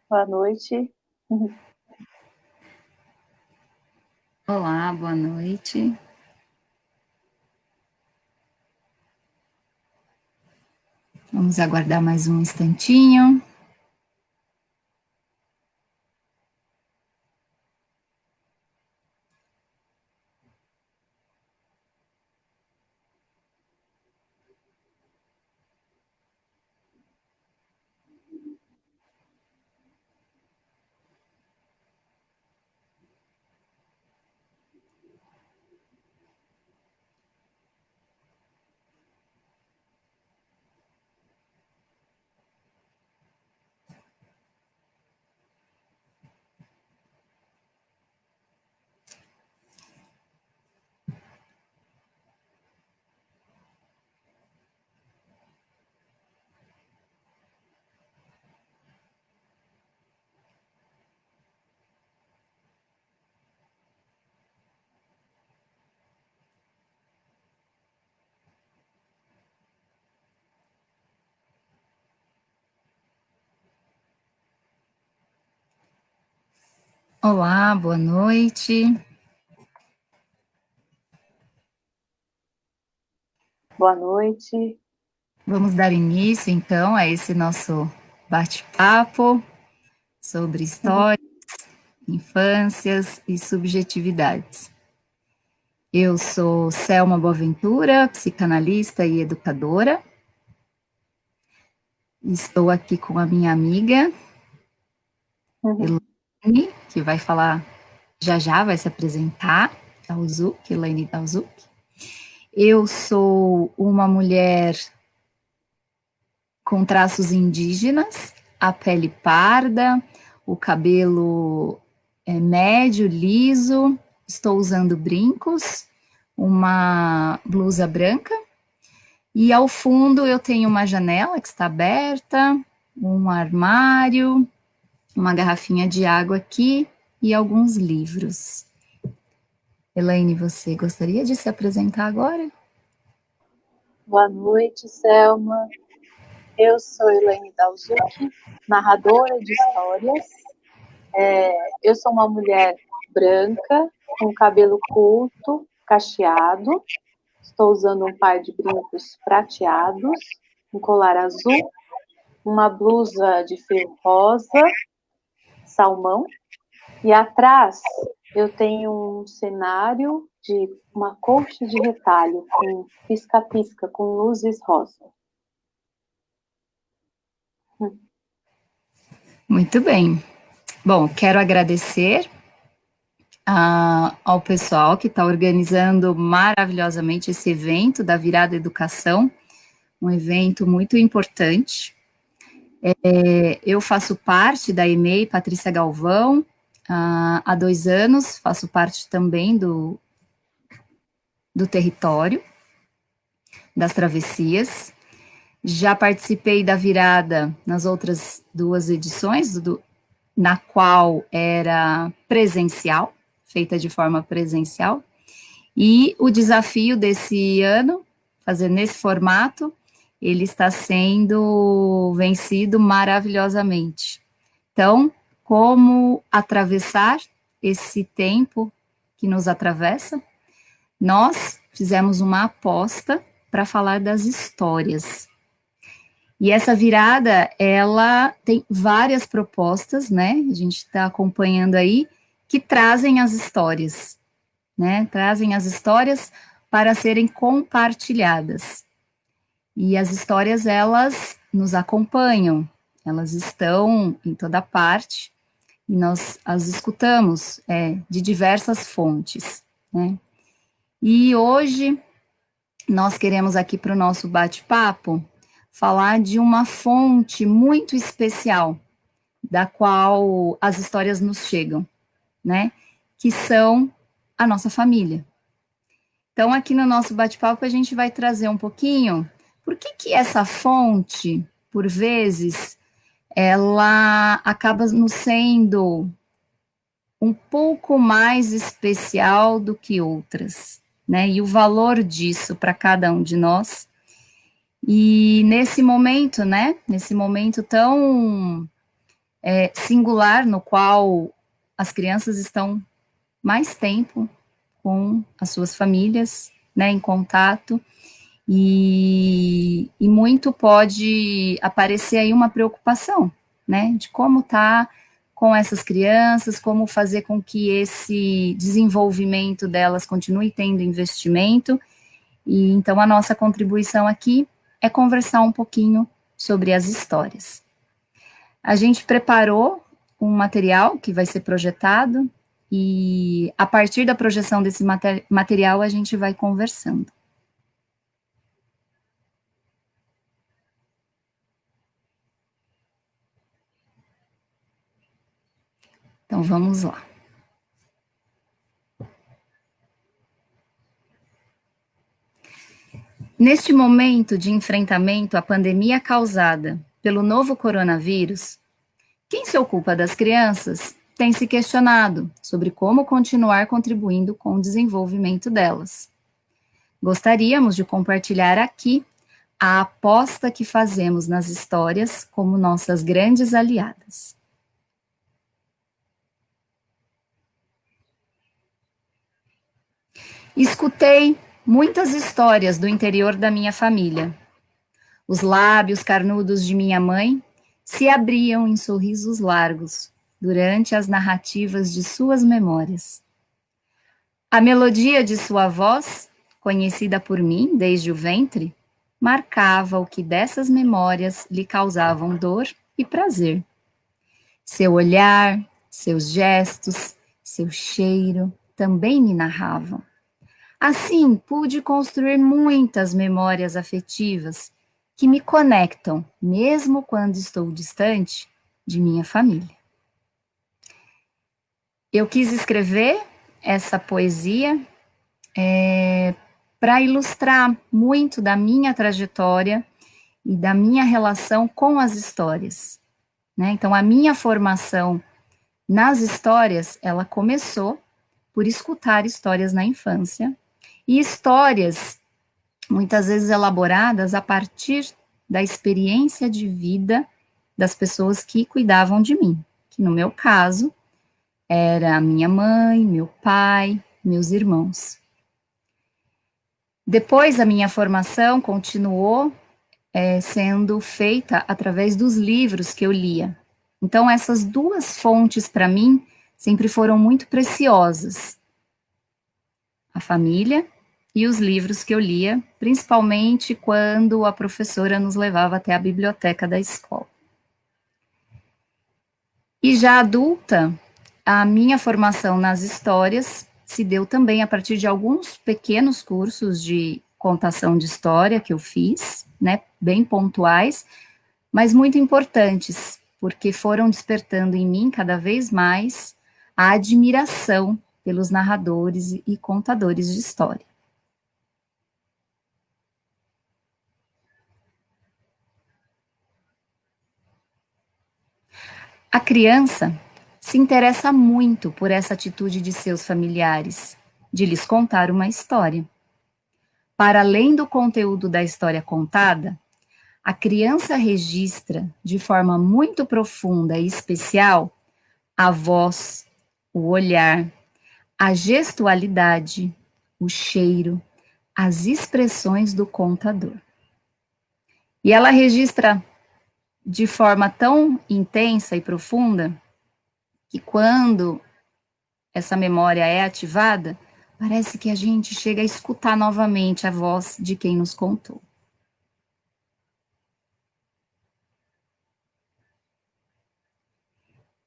Boa noite. Olá, boa noite. Vamos aguardar mais um instantinho. Olá, boa noite. Boa noite. Vamos dar início, então, a esse nosso bate-papo sobre histórias, infâncias e subjetividades. Eu sou Selma Boaventura, psicanalista e educadora. Estou aqui com a minha amiga, Elaine, que vai falar já, vai se apresentar, Elaine Dalzuk. Eu sou uma mulher com traços indígenas, a pele parda, o cabelo médio, liso, estou usando brincos, uma blusa branca, e ao fundo eu tenho uma janela que está aberta, um armário, uma garrafinha de água aqui e alguns livros. Elaine, você gostaria de se apresentar agora? Boa noite, Selma. Eu sou Elaine Dalzuk, narradora de histórias. Eu sou uma mulher branca, com cabelo curto, cacheado. Estou usando um par de brincos prateados, um colar azul, uma blusa de fio rosa, salmão. E atrás eu tenho um cenário de uma colcha de retalho com pisca-pisca, com luzes rosa. Muito bem. Bom, quero agradecer ao pessoal que está organizando maravilhosamente esse evento da Virada Educação, um evento muito importante. Eu faço parte da EMEI Patrícia Galvão há 2 anos, faço parte também do território, das travessias. Já participei da virada nas outras 2 edições, na qual era presencial, feita de forma presencial. E o desafio desse ano, fazer nesse formato, ele está sendo vencido maravilhosamente. Então, como atravessar esse tempo que nos atravessa? Nós fizemos uma aposta para falar das histórias. E essa virada, ela tem várias propostas, né? A gente está acompanhando aí, que trazem as histórias, né? Trazem as histórias para serem compartilhadas. E as histórias, elas nos acompanham, elas estão em toda parte, e nós as escutamos de diversas fontes, né? E hoje, nós queremos aqui para o nosso bate-papo, falar de uma fonte muito especial, da qual as histórias nos chegam, né? Que são a nossa família. Então, aqui no nosso bate-papo, a gente vai trazer um pouquinho por que essa fonte, por vezes, ela acaba nos sendo um pouco mais especial do que outras, né? E o valor disso para cada um de nós. E nesse momento, né? Nesse momento tão singular, no qual as crianças estão mais tempo com as suas famílias, né? Em contato. E muito pode aparecer aí uma preocupação, né, de como tá com essas crianças, como fazer com que esse desenvolvimento delas continue tendo investimento, e então a nossa contribuição aqui é conversar um pouquinho sobre as histórias. A gente preparou um material que vai ser projetado, e a partir da projeção desse material a gente vai conversando. Então, vamos lá. Neste momento de enfrentamento à pandemia causada pelo novo coronavírus, quem se ocupa das crianças tem se questionado sobre como continuar contribuindo com o desenvolvimento delas. Gostaríamos de compartilhar aqui a aposta que fazemos nas histórias como nossas grandes aliadas. Escutei muitas histórias do interior da minha família. Os lábios carnudos de minha mãe se abriam em sorrisos largos durante as narrativas de suas memórias. A melodia de sua voz, conhecida por mim desde o ventre, marcava o que dessas memórias lhe causavam dor e prazer. Seu olhar, seus gestos, seu cheiro também me narravam. Assim, pude construir muitas memórias afetivas que me conectam, mesmo quando estou distante de minha família. Eu quis escrever essa poesia para ilustrar muito da minha trajetória e da minha relação com as histórias, né? Então, a minha formação nas histórias, ela começou por escutar histórias na infância, e histórias muitas vezes elaboradas a partir da experiência de vida das pessoas que cuidavam de mim, que no meu caso era minha mãe, meu pai, meus irmãos. Depois a minha formação continuou sendo feita através dos livros que eu lia. Então essas duas fontes para mim sempre foram muito preciosas. A família e os livros que eu lia, principalmente quando a professora nos levava até a biblioteca da escola. E já adulta, a minha formação nas histórias se deu também a partir de alguns pequenos cursos de contação de história que eu fiz, né, bem pontuais, mas muito importantes, porque foram despertando em mim cada vez mais a admiração pelos narradores e contadores de história. A criança se interessa muito por essa atitude de seus familiares, de lhes contar uma história. Para além do conteúdo da história contada, a criança registra de forma muito profunda e especial a voz, o olhar, a gestualidade, o cheiro, as expressões do contador. E ela registra de forma tão intensa e profunda que quando essa memória é ativada, parece que a gente chega a escutar novamente a voz de quem nos contou.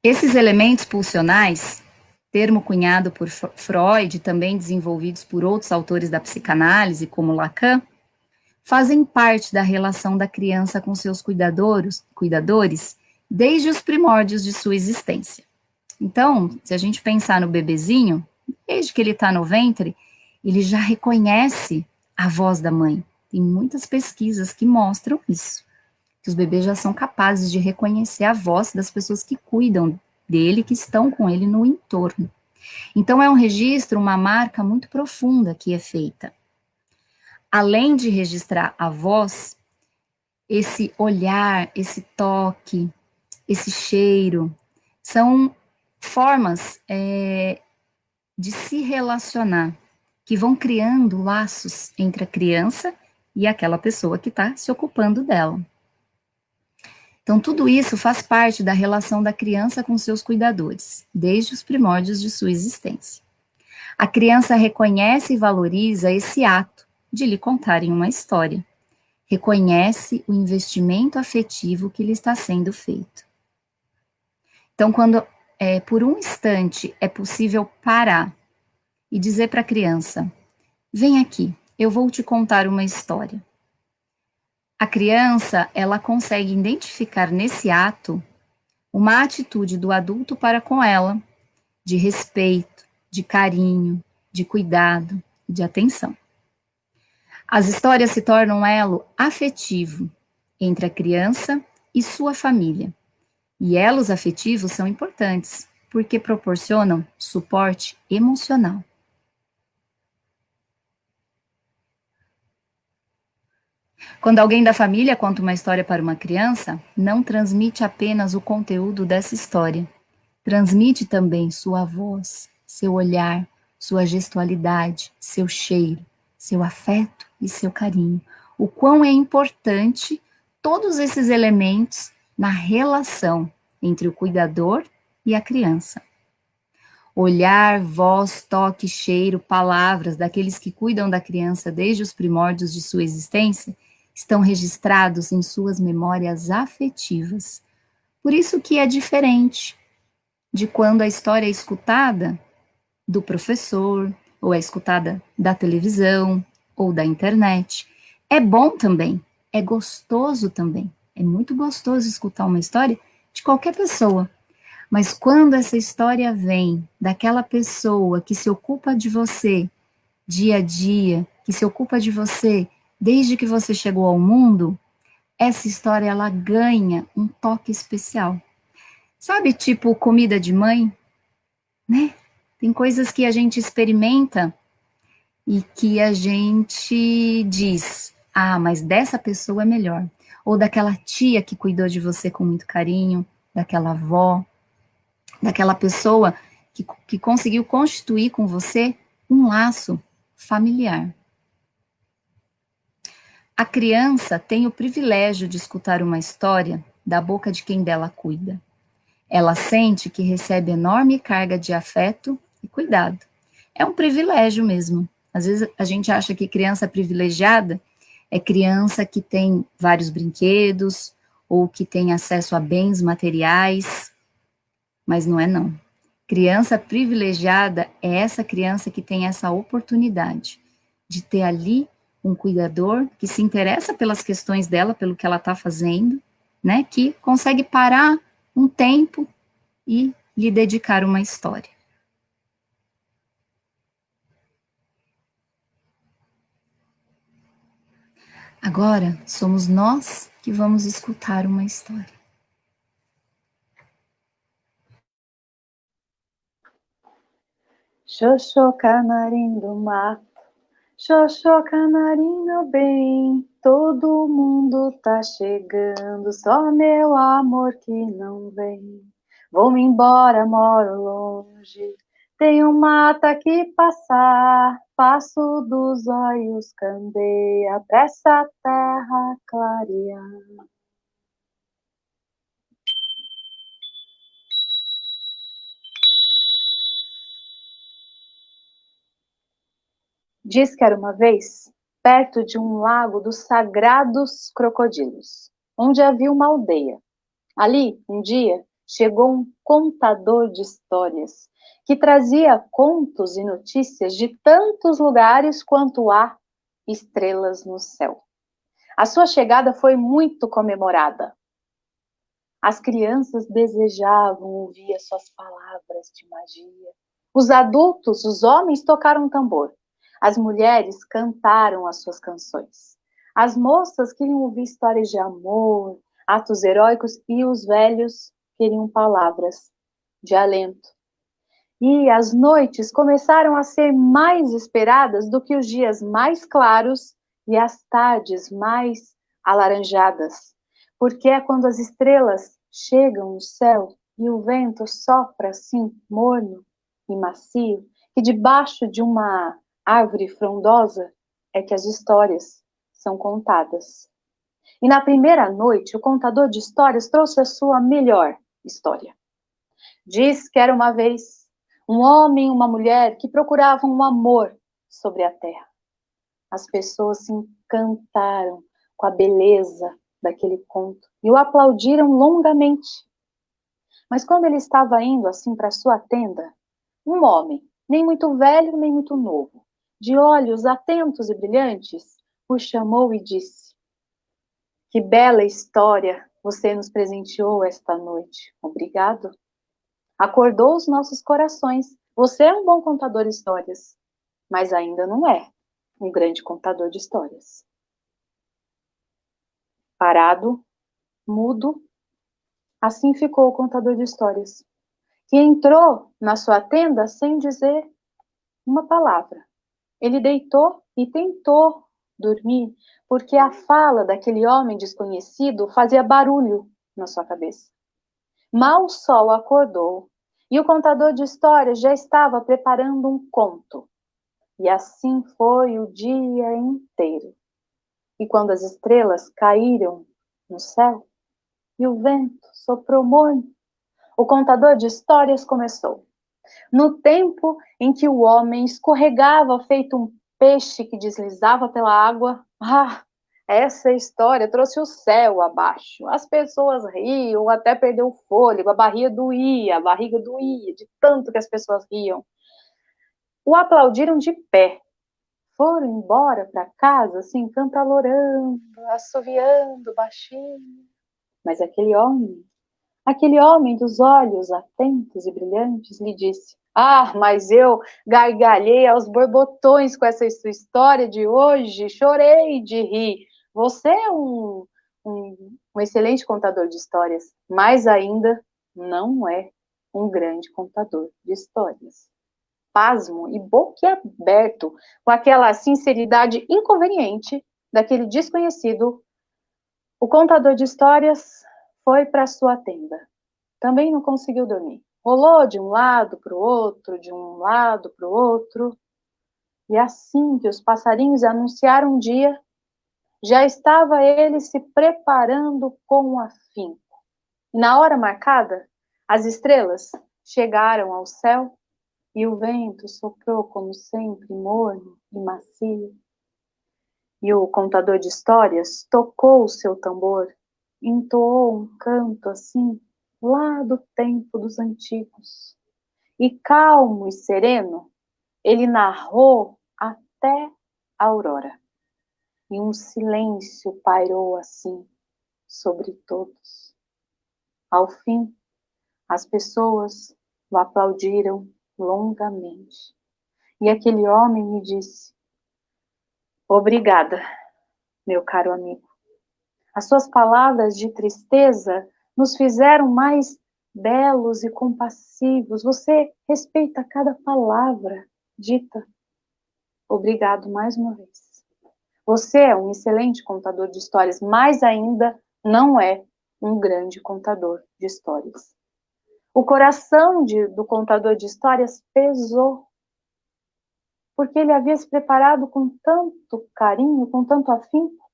Esses elementos pulsionais, termo cunhado por Freud e também desenvolvidos por outros autores da psicanálise, como Lacan, fazem parte da relação da criança com seus cuidadores desde os primórdios de sua existência. Então, se a gente pensar no bebezinho, desde que ele está no ventre, ele já reconhece a voz da mãe. Tem muitas pesquisas que mostram isso, que os bebês já são capazes de reconhecer a voz das pessoas que cuidam dele que estão com ele no entorno. Então, é um registro, uma marca muito profunda que é feita. Além de registrar a voz, esse olhar, esse toque, esse cheiro, são formas de se relacionar, que vão criando laços entre a criança e aquela pessoa que está se ocupando dela. Então, tudo isso faz parte da relação da criança com seus cuidadores, desde os primórdios de sua existência. A criança reconhece e valoriza esse ato de lhe contarem uma história. Reconhece o investimento afetivo que lhe está sendo feito. Então, quando por um instante é possível parar e dizer para a criança: vem aqui, eu vou te contar uma história. A criança, ela consegue identificar nesse ato uma atitude do adulto para com ela, de respeito, de carinho, de cuidado e de atenção. As histórias se tornam um elo afetivo entre a criança e sua família. E elos afetivos são importantes, porque proporcionam suporte emocional. Quando alguém da família conta uma história para uma criança, não transmite apenas o conteúdo dessa história, transmite também sua voz, seu olhar, sua gestualidade, seu cheiro, seu afeto e seu carinho. O quão é importante todos esses elementos na relação entre o cuidador e a criança. Olhar, voz, toque, cheiro, palavras daqueles que cuidam da criança desde os primórdios de sua existência estão registrados em suas memórias afetivas. Por isso que é diferente de quando a história é escutada do professor, ou é escutada da televisão, ou da internet. É bom também, é gostoso também. É muito gostoso escutar uma história de qualquer pessoa. Mas quando essa história vem daquela pessoa que se ocupa de você dia a dia, que se ocupa de você desde que você chegou ao mundo, essa história ela ganha um toque especial. Sabe, tipo comida de mãe, né? Tem coisas que a gente experimenta e que a gente diz: ah, mas dessa pessoa é melhor. Ou daquela tia que cuidou de você com muito carinho, daquela avó, daquela pessoa que conseguiu constituir com você um laço familiar. A criança tem o privilégio de escutar uma história da boca de quem dela cuida. Ela sente que recebe enorme carga de afeto e cuidado. É um privilégio mesmo. Às vezes a gente acha que criança privilegiada é criança que tem vários brinquedos ou que tem acesso a bens materiais, mas não é não. Criança privilegiada é essa criança que tem essa oportunidade de ter ali um cuidador que se interessa pelas questões dela, pelo que ela está fazendo, né? Que consegue parar um tempo e lhe dedicar uma história. Agora, somos nós que vamos escutar uma história. Xoxô, canarim do mato, xoxô, canarim, meu bem, todo mundo tá chegando, só meu amor que não vem. Vou-me embora, moro longe, tenho mata que passar, passo dos olhos candeia, pra essa terra clarear. Diz que era uma vez, perto de um lago dos sagrados crocodilos, onde havia uma aldeia. Ali, um dia, chegou um contador de histórias, que trazia contos e notícias de tantos lugares quanto há estrelas no céu. A sua chegada foi muito comemorada. As crianças desejavam ouvir as suas palavras de magia. Os adultos, os homens, tocaram tambor. As mulheres cantaram as suas canções. As moças queriam ouvir histórias de amor, atos heróicos, e os velhos queriam palavras de alento. E as noites começaram a ser mais esperadas do que os dias mais claros e as tardes mais alaranjadas, porque é quando as estrelas chegam no céu e o vento sopra assim, morno e macio, que debaixo de uma árvore frondosa é que as histórias são contadas. E na primeira noite, o contador de histórias trouxe a sua melhor história. Diz que era uma vez um homem e uma mulher que procuravam um amor sobre a terra. As pessoas se encantaram com a beleza daquele conto e o aplaudiram longamente. Mas quando ele estava indo assim para sua tenda, um homem, nem muito velho nem muito novo, de olhos atentos e brilhantes, o chamou e disse: que bela história você nos presenteou esta noite. Obrigado. Acordou os nossos corações. Você é um bom contador de histórias, mas ainda não é um grande contador de histórias. Parado, mudo, assim ficou o contador de histórias, que entrou na sua tenda sem dizer uma palavra. Ele deitou e tentou dormir, porque a fala daquele homem desconhecido fazia barulho na sua cabeça. Mal o sol acordou e o contador de histórias já estava preparando um conto. E assim foi o dia inteiro. E quando as estrelas caíram no céu e o vento soprou morno, o contador de histórias começou. No tempo em que o homem escorregava feito um peixe que deslizava pela água, essa história trouxe o céu abaixo. As pessoas riam até perder o fôlego, a barriga doía de tanto que as pessoas riam. O aplaudiram de pé. Foram embora para casa, assim, cantalorando, assoviando baixinho. Mas aquele homem dos olhos atentos e brilhantes, lhe disse: mas eu gargalhei aos borbotões com essa sua história de hoje, chorei de rir. Você é um excelente contador de histórias, mas ainda não é um grande contador de histórias. Pasmo e boquiaberto com aquela sinceridade inconveniente daquele desconhecido, o contador de histórias foi para sua tenda. Também não conseguiu dormir. Rolou de um lado para o outro, de um lado para o outro. E assim que os passarinhos anunciaram um dia, já estava ele se preparando com afinco. E na hora marcada, as estrelas chegaram ao céu e o vento soprou, como sempre, morno e macio. E o contador de histórias tocou o seu tambor, entoou um canto assim, lá do tempo dos antigos. E calmo e sereno, ele narrou até a aurora. E um silêncio pairou assim sobre todos. Ao fim, as pessoas o aplaudiram longamente. E aquele homem me disse: obrigada, meu caro amigo. As suas palavras de tristeza nos fizeram mais belos e compassivos. Você respeita cada palavra dita. Obrigado mais uma vez. Você é um excelente contador de histórias, mas ainda não é um grande contador de histórias. O coração do contador de histórias pesou, porque ele havia se preparado com tanto carinho, com tanto afinco.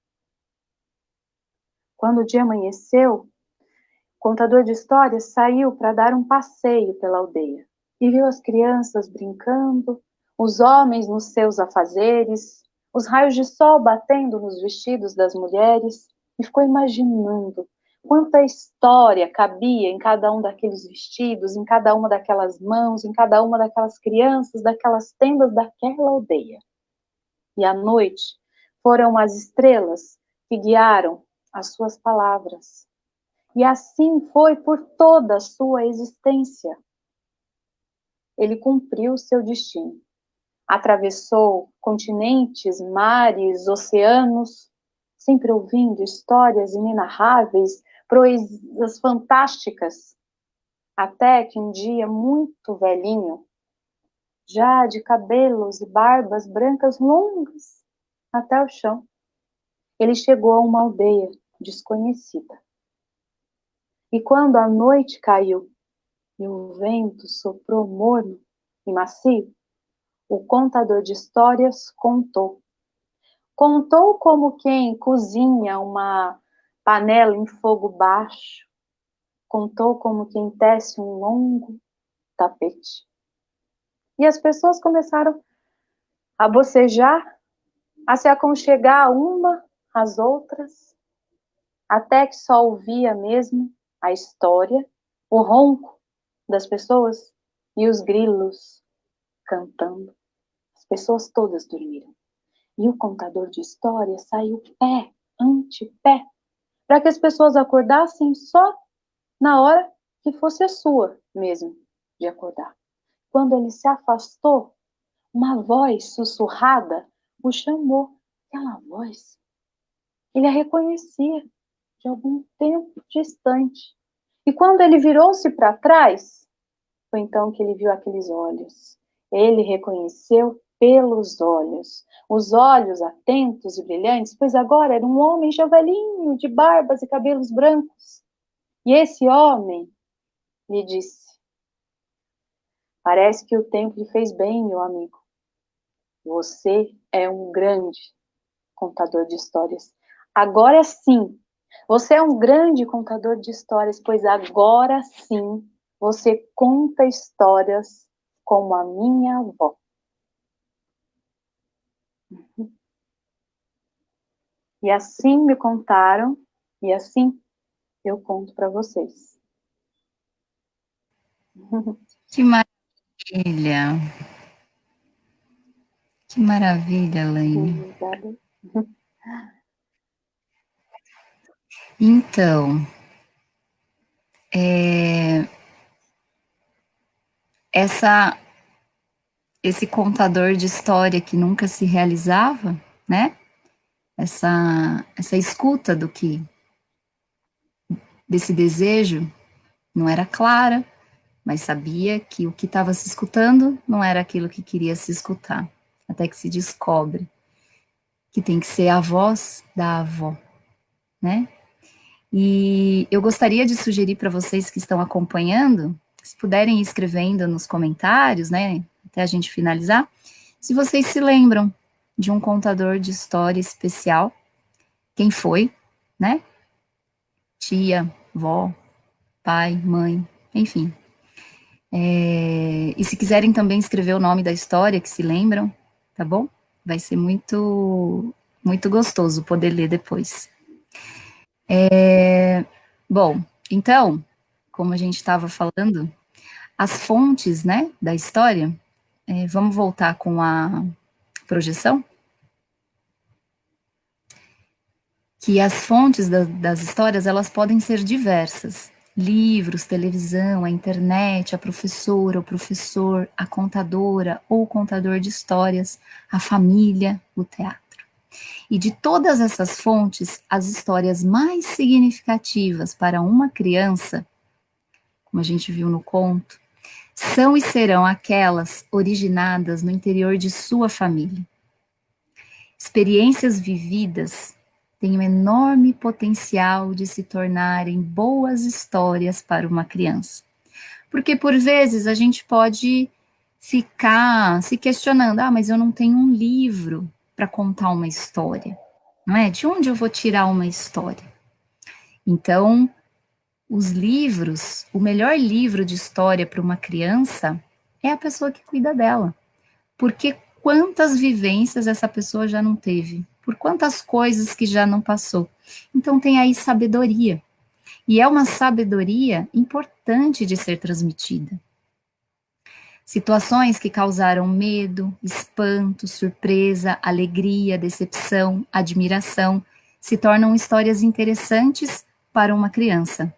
Quando o dia amanheceu, o contador de histórias saiu para dar um passeio pela aldeia e viu as crianças brincando, os homens nos seus afazeres, os raios de sol batendo nos vestidos das mulheres, e ficou imaginando quanta história cabia em cada um daqueles vestidos, em cada uma daquelas mãos, em cada uma daquelas crianças, daquelas tendas daquela aldeia. E à noite foram as estrelas que guiaram as suas palavras. E assim foi por toda a sua existência. Ele cumpriu seu destino. Atravessou continentes, mares, oceanos, sempre ouvindo histórias inenarráveis, proezas fantásticas. Até que um dia, muito velhinho, já de cabelos e barbas brancas longas até o chão, ele chegou a uma aldeia desconhecida. E quando a noite caiu e o vento soprou morno e macio, o contador de histórias contou. Contou como quem cozinha uma panela em fogo baixo. Contou como quem tece um longo tapete. E as pessoas começaram a bocejar, a se aconchegar uma às outras, até que só ouvia mesmo a história, o ronco das pessoas e os grilos cantando. As pessoas todas dormiram. E o contador de histórias saiu pé ante pé, para que as pessoas acordassem só na hora que fosse a sua mesmo de acordar. Quando ele se afastou, uma voz sussurrada o chamou. Aquela voz, ele a reconhecia de algum tempo distante. E quando ele virou-se para trás, foi então que ele viu aqueles olhos. Ele reconheceu pelos olhos, os olhos atentos e brilhantes, pois agora era um homem já velhinho, de barbas e cabelos brancos. E esse homem lhe disse: parece que o tempo lhe fez bem, meu amigo. Você é um grande contador de histórias. Agora sim, você é um grande contador de histórias, pois agora sim você conta histórias como a minha avó. E assim me contaram, e assim eu conto para vocês. Que maravilha! Que maravilha, Elaine. Obrigada. Então, esse contador de história que nunca se realizava, né? Essa escuta desse desejo não era clara, mas sabia que o que estava se escutando não era aquilo que queria se escutar, até que se descobre que tem que ser a voz da avó, né? E eu gostaria de sugerir para vocês que estão acompanhando, se puderem ir escrevendo nos comentários, né, até a gente finalizar, se vocês se lembram de um contador de história especial, quem foi, né? Tia, vó, pai, mãe, enfim. E se quiserem também escrever o nome da história que se lembram, tá bom? Vai ser muito gostoso poder ler depois. Bom, então, como a gente estava falando, as fontes, né, da história, vamos voltar com a projeção? Que as fontes das histórias, elas podem ser diversas. Livros, televisão, a internet, a professora, o professor, a contadora ou o contador de histórias, a família, o teatro. E de todas essas fontes, as histórias mais significativas para uma criança, como a gente viu no conto, são e serão aquelas originadas no interior de sua família. Experiências vividas têm um enorme potencial de se tornarem boas histórias para uma criança. Porque, por vezes, a gente pode ficar se questionando: mas eu não tenho um livro para contar uma história, não é? De onde eu vou tirar uma história? Então, os livros, o melhor livro de história para uma criança é a pessoa que cuida dela. Porque quantas vivências essa pessoa já não teve? Por quantas coisas que já não passou? Então tem aí sabedoria. E é uma sabedoria importante de ser transmitida. Situações que causaram medo, espanto, surpresa, alegria, decepção, admiração, se tornam histórias interessantes para uma criança.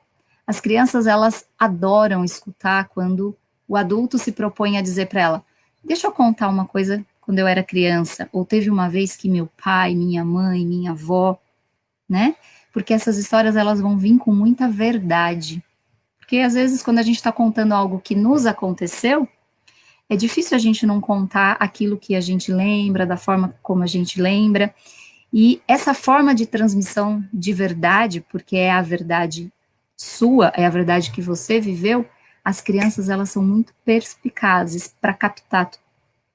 As crianças, elas adoram escutar quando o adulto se propõe a dizer para ela: deixa eu contar uma coisa quando eu era criança, ou teve uma vez que meu pai, minha mãe, minha avó, né? Porque essas histórias, elas vão vir com muita verdade, porque Porque às vezes quando a gente está contando algo que nos aconteceu, é difícil a gente não contar aquilo que a gente lembra, da forma como a gente lembra. E essa forma de transmissão de verdade, porque é a verdade sua, é a verdade que você viveu, as crianças elas são muito perspicazes para captar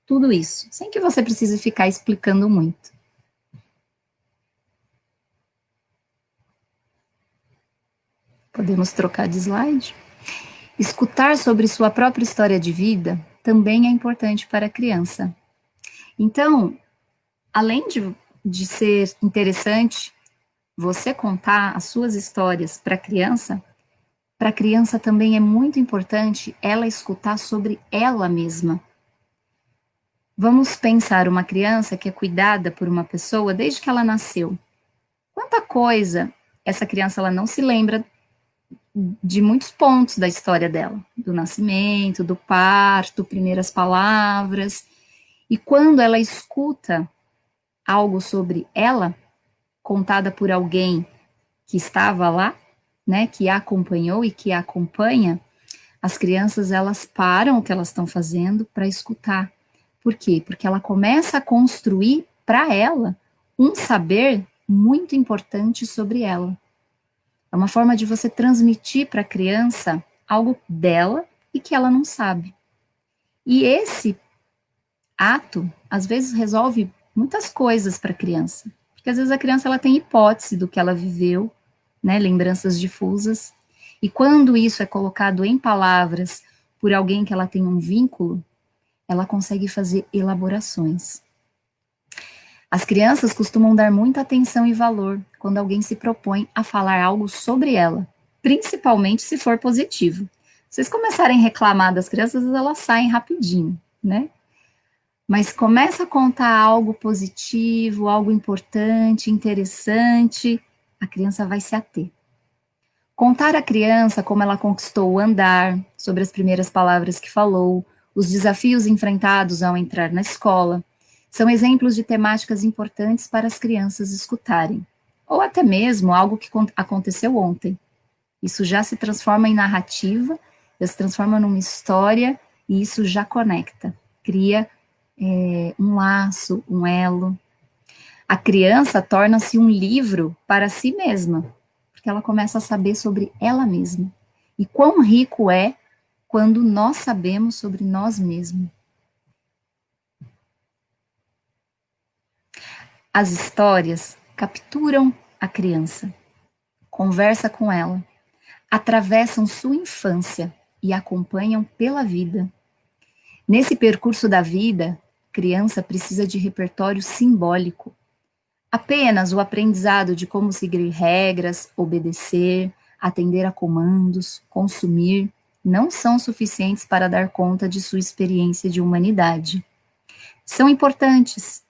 tudo isso, sem que você precise ficar explicando muito. Podemos trocar de slide? Escutar sobre sua própria história de vida também é importante para a criança. Então, além de ser interessante você contar as suas histórias para a criança também é muito importante ela escutar sobre ela mesma. Vamos pensar uma criança que é cuidada por uma pessoa desde que ela nasceu. Quanta coisa essa criança ela não se lembra de muitos pontos da história dela, do nascimento, do parto, primeiras palavras. E quando ela escuta algo sobre ela, contada por alguém que estava lá, né, que a acompanhou e que a acompanha, as crianças elas param o que elas estão fazendo para escutar. Por quê? Porque ela começa a construir para ela um saber muito importante sobre ela. É uma forma de você transmitir para a criança algo dela e que ela não sabe. E esse ato, às vezes, resolve muitas coisas para a criança. Porque às vezes a criança ela tem hipótese do que ela viveu, né, lembranças difusas. E quando isso é colocado em palavras por alguém que ela tem um vínculo, ela consegue fazer elaborações. As crianças costumam dar muita atenção e valor quando alguém se propõe a falar algo sobre ela, principalmente se for positivo. Se vocês começarem a reclamar das crianças, elas saem rapidinho, né? Mas começa a contar algo positivo, algo importante, interessante, a criança vai se ater. Contar à criança como ela conquistou o andar, sobre as primeiras palavras que falou, os desafios enfrentados ao entrar na escola, são exemplos de temáticas importantes para as crianças escutarem. Ou até mesmo algo que aconteceu ontem. Isso já se transforma em narrativa, já se transforma numa história, e isso já conecta, cria um laço, um elo. A criança torna-se um livro para si mesma, porque ela começa a saber sobre ela mesma. E quão rico é quando nós sabemos sobre nós mesmos. As histórias capturam a criança, conversa com ela, atravessam sua infância e acompanham pela vida. Nesse percurso da vida, a criança precisa de repertório simbólico. Apenas o aprendizado de como seguir regras, obedecer, atender a comandos, consumir, não são suficientes para dar conta de sua experiência de humanidade. São importantes,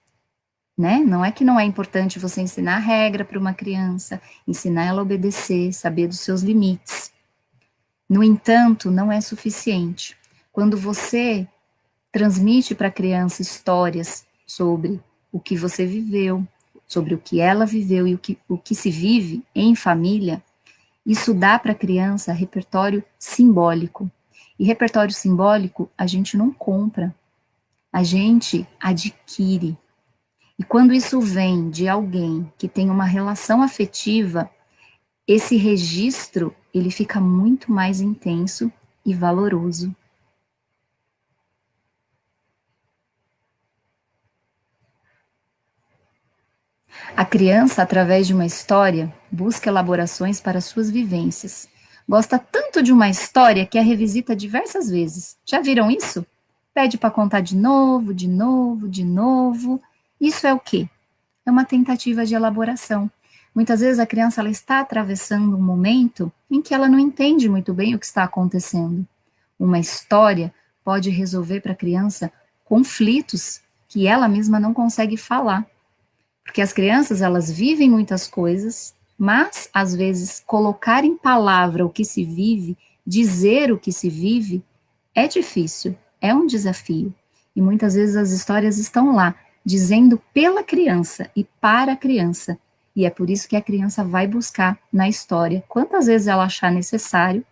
né? Não é que não é importante você ensinar a regra para uma criança, ensinar ela a obedecer, saber dos seus limites. No entanto, não é suficiente. Quando você transmite para a criança histórias sobre o que você viveu, sobre o que ela viveu e o que se vive em família, isso dá para a criança repertório simbólico. E repertório simbólico a gente não compra, a gente adquire. E quando isso vem de alguém que tem uma relação afetiva, esse registro, ele fica muito mais intenso e valoroso. A criança, através de uma história, busca elaborações para suas vivências. Gosta tanto de uma história que a revisita diversas vezes. Já viram isso? Pede para contar de novo, de novo, de novo. Isso é o quê? É uma tentativa de elaboração. Muitas vezes a criança ela está atravessando um momento em que ela não entende muito bem o que está acontecendo. Uma história pode resolver para a criança conflitos que ela mesma não consegue falar. Porque as crianças, elas vivem muitas coisas, mas, às vezes, colocar em palavra o que se vive, dizer o que se vive, é difícil, é um desafio. E muitas vezes as histórias estão lá, dizendo pela criança e para a criança. E é por isso que a criança vai buscar na história, quantas vezes ela achar necessário,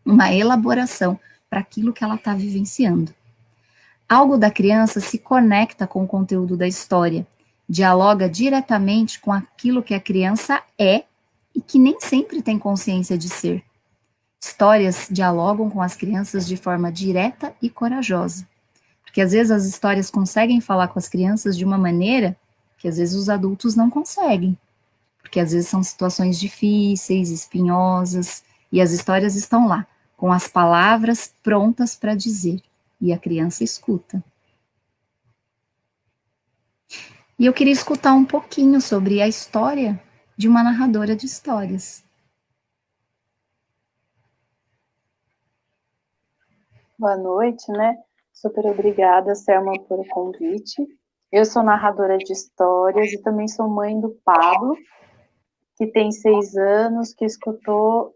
uma elaboração para aquilo que ela está vivenciando. Algo da criança se conecta com o conteúdo da história, dialoga diretamente com aquilo que a criança é e que nem sempre tem consciência de ser. Histórias dialogam com as crianças de forma direta e corajosa, porque às vezes as histórias conseguem falar com as crianças de uma maneira que às vezes os adultos não conseguem, porque às vezes são situações difíceis, espinhosas, e as histórias estão lá, com as palavras prontas para dizer, e a criança escuta. E eu queria escutar um pouquinho sobre a história de uma narradora de histórias. Boa noite, né? Super obrigada, Selma, pelo convite. Eu sou narradora de histórias e também sou mãe do Pablo, que tem 6 anos, que estudou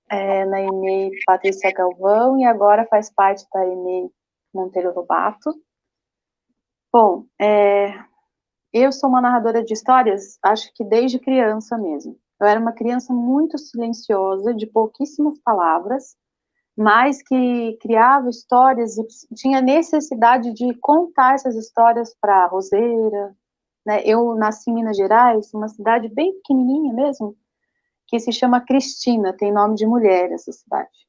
na EMEI Patrícia Galvão e agora faz parte da EMEI Monteiro Lobato. Bom, eu sou uma narradora de histórias, acho que desde criança mesmo. Eu era uma criança muito silenciosa, de pouquíssimas palavras, mas que criava histórias e tinha necessidade de contar essas histórias para a Roseira, né? Eu nasci em Minas Gerais, uma cidade bem pequenininha mesmo, que se chama Cristina, tem nome de mulher essa cidade,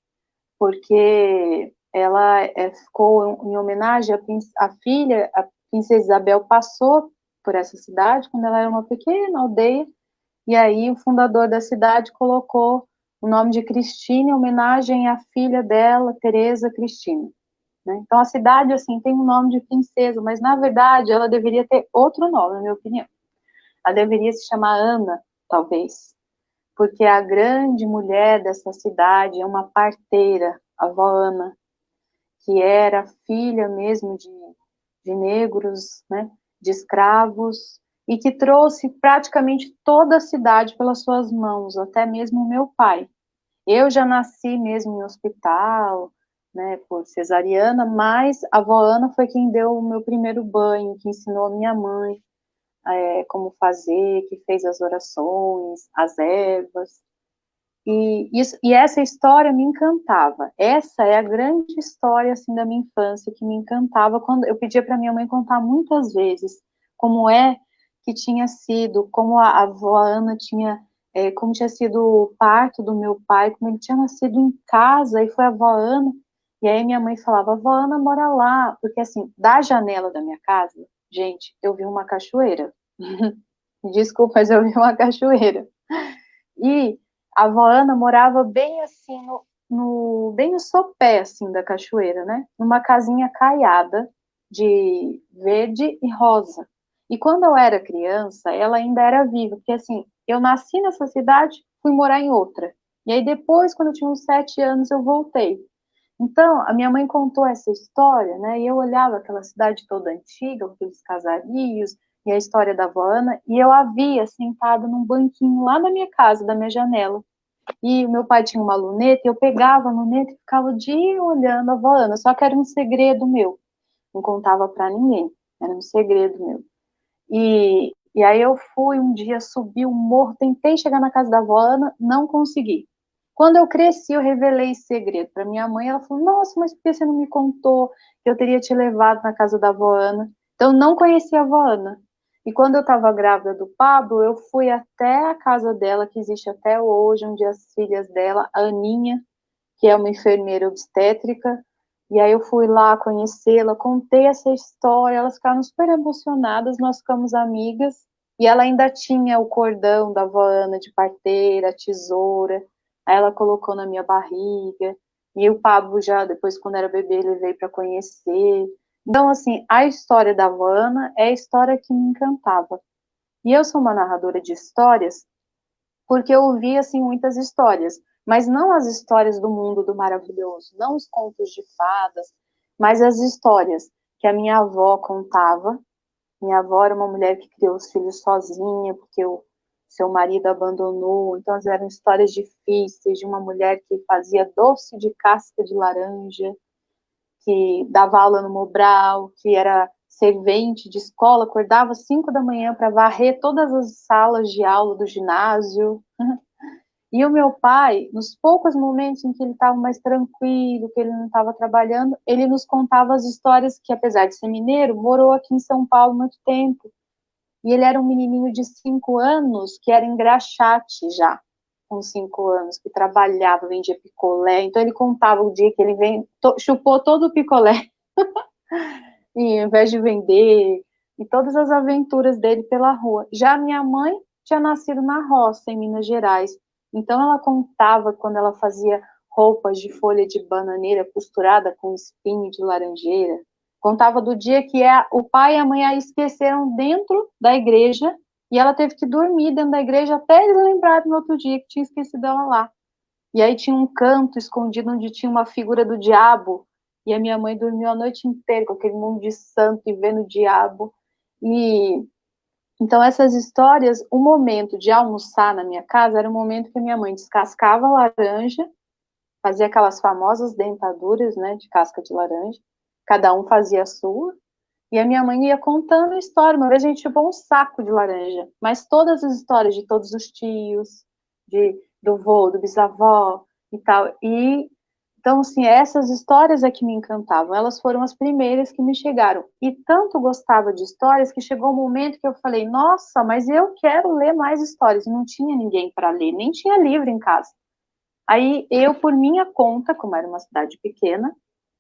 porque ela ficou em homenagem à filha, a princesa Isabel passou por essa cidade quando ela era uma pequena aldeia, e aí o fundador da cidade colocou o nome de Cristina em homenagem à filha dela, Teresa Cristina. Né? Então a cidade assim tem um nome de princesa, mas na verdade ela deveria ter outro nome, na minha opinião. Ela deveria se chamar Ana, talvez, porque a grande mulher dessa cidade é uma parteira, a avó Ana, que era filha mesmo de negros, né, de escravos, e que trouxe praticamente toda a cidade pelas suas mãos, até mesmo o meu pai. Eu já nasci mesmo em hospital, né, por cesariana, mas a avó Ana foi quem deu o meu primeiro banho, que ensinou a minha mãe como fazer, que fez as orações, as ervas. E essa história me encantava. Essa é a grande história assim da minha infância que me encantava quando eu pedia para minha mãe contar muitas vezes como é que tinha sido, como a avó Ana tinha, como tinha sido o parto do meu pai, como ele tinha nascido em casa e foi a avó Ana. E aí minha mãe falava, a avó Ana mora lá, porque assim, da janela da minha casa, gente, eu vi uma cachoeira. Desculpa, mas eu vi uma cachoeira. E a avó Ana morava bem assim, bem no sopé assim, da cachoeira, né? Numa casinha caiada de verde e rosa. E quando eu era criança, ela ainda era viva, porque assim, eu nasci nessa cidade, fui morar em outra. E aí depois, quando eu tinha uns 7 anos, eu voltei. Então, a minha mãe contou essa história, né? E eu olhava aquela cidade toda antiga, com aqueles casarios, e a história da avó Ana, e eu a via sentada num banquinho lá na minha casa, da minha janela. E o meu pai tinha uma luneta, e eu pegava a luneta e ficava o dia olhando a avó Ana, só que era um segredo meu, não contava para ninguém, era um segredo meu. E aí eu fui um dia, subi o morro, tentei chegar na casa da avó Ana, não consegui. Quando eu cresci, eu revelei esse segredo para minha mãe. Ela falou: Nossa, mas por que você não me contou que eu teria te levado na casa da avó Ana? Então, eu não conhecia a avó Ana. E quando eu estava grávida do Pablo, eu fui até a casa dela, que existe até hoje, onde as filhas dela, a Aninha, que é uma enfermeira obstétrica, e aí eu fui lá conhecê-la, contei essa história, elas ficaram super emocionadas, nós ficamos amigas, e ela ainda tinha o cordão da avó Ana de parteira, a tesoura, aí ela colocou na minha barriga, e o Pablo já, depois quando era bebê, ele veio para conhecer. Então, assim, a história da avó Ana é a história que me encantava. E eu sou uma narradora de histórias porque eu ouvi, assim, muitas histórias, mas não as histórias do mundo do maravilhoso, não os contos de fadas, mas as histórias que a minha avó contava. Minha avó era uma mulher que criou os filhos sozinha, porque o seu marido abandonou, então eram histórias difíceis de uma mulher que fazia doce de casca de laranja, que dava aula no Mobral, que era servente de escola, acordava às 5 da manhã para varrer todas as salas de aula do ginásio. E o meu pai, nos poucos momentos em que ele estava mais tranquilo, que ele não estava trabalhando, ele nos contava as histórias que, apesar de ser mineiro, morou aqui em São Paulo muito tempo. E ele era um menininho de 5 anos que era engraxate já, com 5 anos, que trabalhava, vendia picolé. Então ele contava o dia que ele chupou todo o picolé, e ao invés de vender, e todas as aventuras dele pela rua. Já minha mãe tinha nascido na roça, em Minas Gerais. Então ela contava quando ela fazia roupas de folha de bananeira costurada com espinho de laranjeira. Contava do dia que o pai e a mãe a esqueceram dentro da igreja e ela teve que dormir dentro da igreja até eles lembrarem no outro dia que tinha esquecido ela lá. E aí tinha um canto escondido onde tinha uma figura do diabo. E a minha mãe dormiu a noite inteira com aquele mundo de santo e vendo o diabo. E então essas histórias, o momento de almoçar na minha casa era o momento que a minha mãe descascava a laranja, fazia aquelas famosas dentaduras, né, de casca de laranja. Cada um fazia a sua. E a minha mãe ia contando a história. Uma vez a gente chupou um saco de laranja, mas todas as histórias de todos os tios, do vô, do bisavó e tal. E então, assim, essas histórias é que me encantavam. Elas foram as primeiras que me chegaram. E tanto gostava de histórias que chegou um momento que eu falei: nossa, mas eu quero ler mais histórias. E não tinha ninguém para ler, nem tinha livro em casa. Aí eu, por minha conta, como era uma cidade pequena,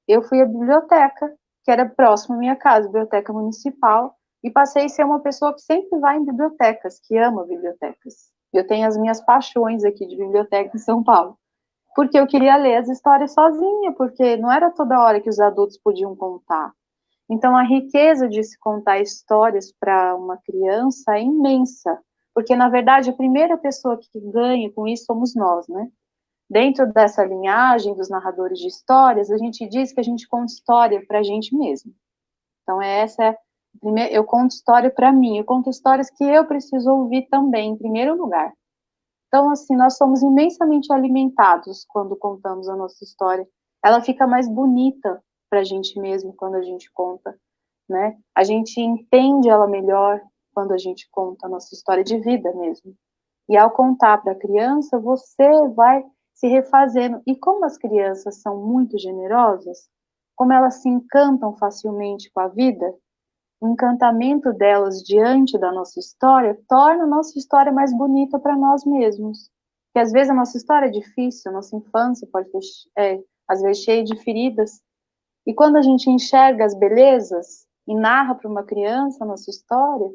eu fui à biblioteca, que era próximo à minha casa, biblioteca municipal, e passei a ser uma pessoa que sempre vai em bibliotecas, que ama bibliotecas. Eu tenho as minhas paixões aqui de biblioteca em São Paulo, porque eu queria ler as histórias sozinha, porque não era toda hora que os adultos podiam contar. Então, a riqueza de se contar histórias para uma criança é imensa, porque, na verdade, a primeira pessoa que ganha com isso somos nós, né? Dentro dessa linhagem dos narradores de histórias, a gente diz que a gente conta história para a gente mesmo. Então, eu conto história para mim, eu conto histórias que eu preciso ouvir também, em primeiro lugar. Então, assim, nós somos imensamente alimentados quando contamos a nossa história. Ela fica mais bonita para a gente mesmo quando a gente conta, né? A gente entende ela melhor quando a gente conta a nossa história de vida mesmo. E ao contar para a criança, você vai se refazendo. E como as crianças são muito generosas, como elas se encantam facilmente com a vida, o encantamento delas diante da nossa história torna a nossa história mais bonita para nós mesmos. Porque às vezes a nossa história é difícil, a nossa infância pode ter, às vezes, cheia de feridas. E quando a gente enxerga as belezas e narra para uma criança a nossa história,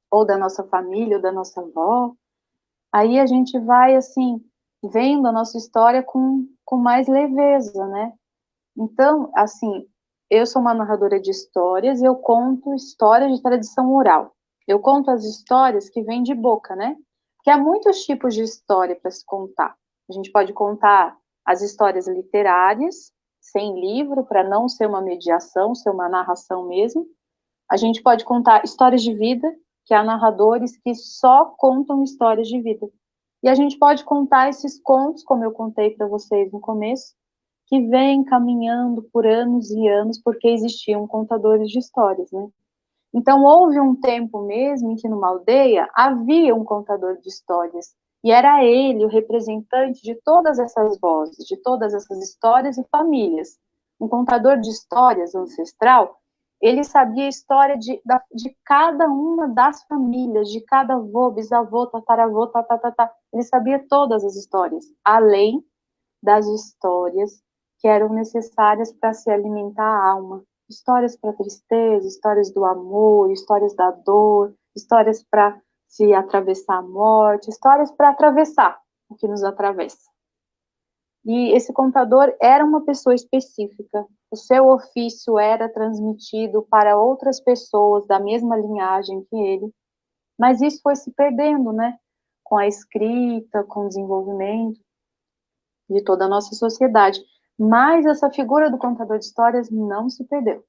ou da nossa família, ou da nossa avó, aí a gente vai, assim, vendo a nossa história com mais leveza, né? Então, assim, eu sou uma narradora de histórias e eu conto histórias de tradição oral. Eu conto as histórias que vêm de boca, né? Porque há muitos tipos de história para se contar. A gente pode contar as histórias literárias, sem livro, para não ser uma mediação, ser uma narração mesmo. A gente pode contar histórias de vida, que há narradores que só contam histórias de vida. E a gente pode contar esses contos, como eu contei para vocês no começo, que vêm caminhando por anos e anos, porque existiam contadores de histórias, né? Então, houve um tempo mesmo em que numa aldeia havia um contador de histórias, e era ele o representante de todas essas vozes, de todas essas histórias e famílias. Um contador de histórias ancestral, ele sabia a história de cada uma das famílias, de cada avô, bisavô, tataravô, tatatatá. Ele sabia todas as histórias, além das histórias que eram necessárias para se alimentar a alma. Histórias para tristeza, histórias do amor, histórias da dor, histórias para se atravessar a morte, histórias para atravessar o que nos atravessa. E esse contador era uma pessoa específica. O seu ofício era transmitido para outras pessoas da mesma linhagem que ele, mas isso foi se perdendo, né? Com a escrita, com o desenvolvimento de toda a nossa sociedade. Mas essa figura do contador de histórias não se perdeu,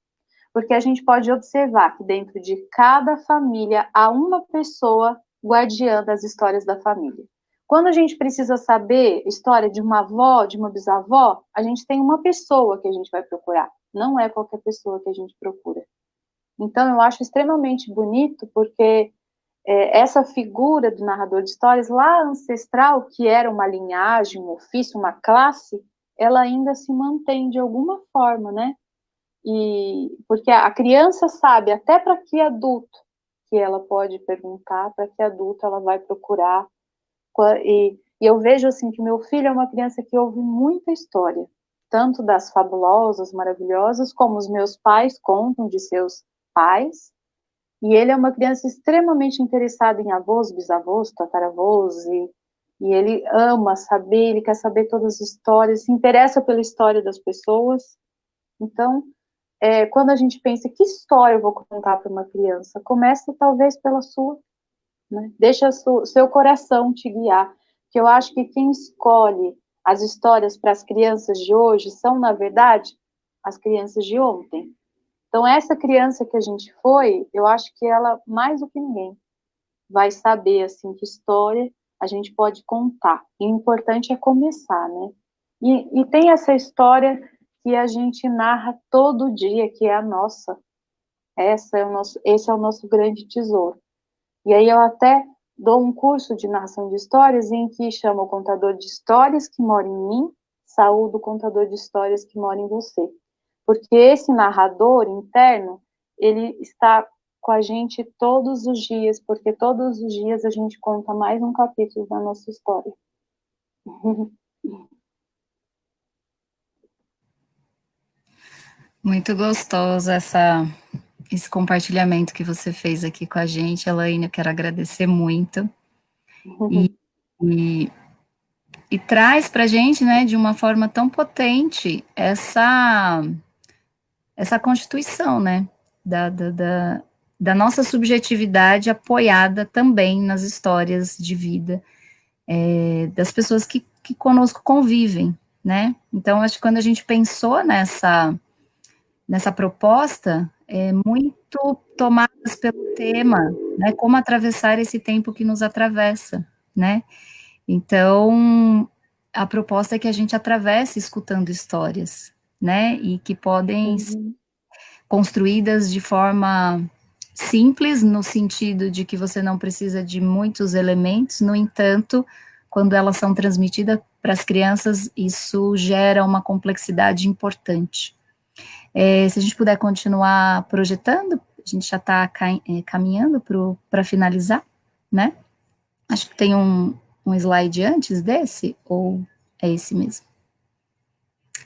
porque a gente pode observar que dentro de cada família há uma pessoa guardiã das histórias da família. Quando a gente precisa saber história de uma avó, de uma bisavó, a gente tem uma pessoa que a gente vai procurar, não é qualquer pessoa que a gente procura. Então eu acho extremamente bonito, porque essa figura do narrador de histórias lá ancestral, que era uma linhagem, um ofício, uma classe, ela ainda se mantém de alguma forma, né? E porque a criança sabe até para que adulto que ela pode perguntar, para que adulto ela vai procurar. E eu vejo assim que meu filho é uma criança que ouve muita história, tanto das fabulosas, maravilhosas, como os meus pais contam de seus pais. E ele é uma criança extremamente interessada em avós, bisavós, tataravós, e ele ama saber, ele quer saber todas as histórias, se interessa pela história das pessoas. Então, quando a gente pensa que história eu vou contar para uma criança, começa talvez pela sua, né? Deixa seu coração te guiar, que eu acho que quem escolhe as histórias para as crianças de hoje são, na verdade, as crianças de ontem. Então, essa criança que a gente foi, eu acho que ela, mais do que ninguém, vai saber, assim, que história a gente pode contar. E o importante é começar, né? E tem essa história que a gente narra todo dia, que é a nossa. Esse é o nosso grande tesouro. E aí eu até dou um curso de narração de histórias em que chama o contador de histórias que mora em mim, saúde o contador de histórias que mora em você. Porque esse narrador interno, ele está com a gente todos os dias, porque todos os dias a gente conta mais um capítulo da nossa história. Muito gostoso esse compartilhamento que você fez aqui com a gente, Elaine. Eu quero agradecer muito. E, e, e traz para a gente, né, de uma forma tão potente, essa constituição, né, da nossa subjetividade apoiada também nas histórias de vida das pessoas que conosco convivem, né? Então, acho que quando a gente pensou nessa proposta, muito tomadas pelo tema, né? Como atravessar esse tempo que nos atravessa, né? Então, a proposta é que a gente atravesse escutando histórias, né? E que podem ser construídas de forma simples, no sentido de que você não precisa de muitos elementos, no entanto, quando elas são transmitidas para as crianças, isso gera uma complexidade importante. Se a gente puder continuar projetando, a gente já está caminhando para finalizar, né? Acho que tem um slide antes desse, ou é esse mesmo?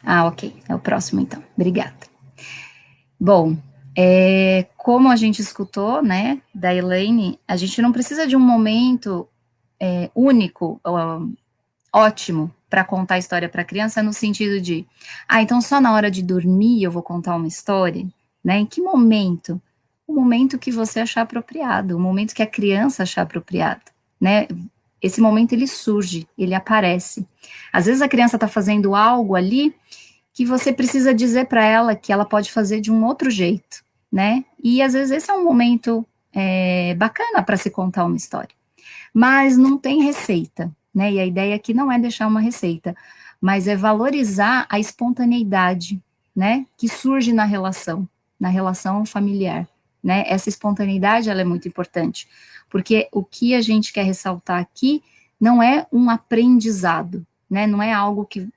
Ah, ok, é o próximo então, obrigada. Bom, como a gente escutou, né, da Elaine, a gente não precisa de um momento único, ótimo, para contar a história para a criança, no sentido de, então só na hora de dormir eu vou contar uma história, né? Em que momento? O momento que você achar apropriado, o momento que a criança achar apropriado, né? Esse momento ele surge, ele aparece. Às vezes a criança está fazendo algo ali que você precisa dizer para ela que ela pode fazer de um outro jeito, né? E às vezes esse é um momento bacana para se contar uma história. Mas não tem receita, né? E a ideia aqui não é deixar uma receita, mas é valorizar a espontaneidade, né? Que surge na relação familiar, né? Essa espontaneidade, ela é muito importante, porque o que a gente quer ressaltar aqui não é um aprendizado, né? Não é algo que